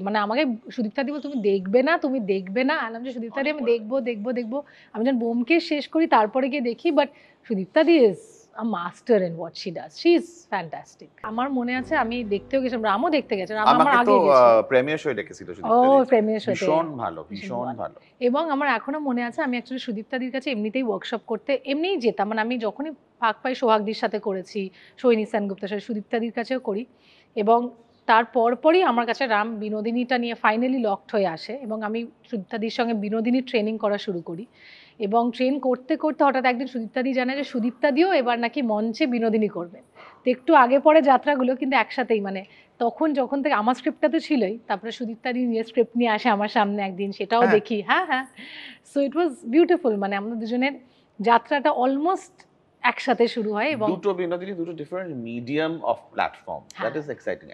মানে আমাকে সুদীপ্তা দি বলতো, তুমি দেখবে না, তুমি দেখবে না। আমি বললাম যে সুদীপ্তা দি আমি দেখবো দেখবো দেখবো, আমি যখন বোমকেশ শেষ করি তারপরে গিয়ে দেখি। But Sudipta the is a master in what she does, she is fantastic. আমার মনে আছে আমি দেখতেও গেছিলাম, রামও দেখতে গেছে, রাম আমার আমাকে তো আগে গেছে। প্রেমিয়ার শোয়ে ডেকেছিল ও সুদীপ্তা দি। প্রেমিয়ার শোতে ভীষণ ভালো, ভীষণ ভালো। এবং আমার এখনো মনে আছে আমি অ্যাকচুয়ালি সুদীপ্তা দির কাছে এমনিতেই ওয়ার্কশপ করতে এমনিই যেতাম। মানে আমি যখনই ফাঁক পাই সোহাগদির সাথে করেছি, সৈনী সেনগুপ্তের সাথে, সুদীপ্তা দির কাছেও করি। এবং তার পরপরই আমার কাছে রাম বিনোদিনীটা নিয়ে ফাইনালি লকড হয়ে আসে এবং আমি সুদীপ্তা দির সঙ্গে বিনোদিনীর ট্রেনিং করা শুরু করি। এবং ট্রেন করতে করতে হঠাৎ একদিন সুদীপ্তা দি জানে যে সুদীপ্তা দিও এবার নাকি মঞ্চে বিনোদিনী করবে। তো একটু আগে পরে যাত্রাগুলো কিন্তু একসাথেই, মানে তখন যখন থেকে আমার স্ক্রিপ্টটা তো ছিলই, তারপরে সুদীপ্তা দি নিজের স্ক্রিপ্ট নিয়ে আসে আমার সামনে একদিন, সেটাও হ্যাঁ। দেখি। হ্যাঁ হ্যাঁ, সো ইট ওয়াজ বিউটিফুল। মানে আমাদের দুজনের যাত্রাটা অলমোস্ট একসাথে শুরু হয় এবং দুটো বিনোদিনী, দুটো different medium of platform, that is exciting.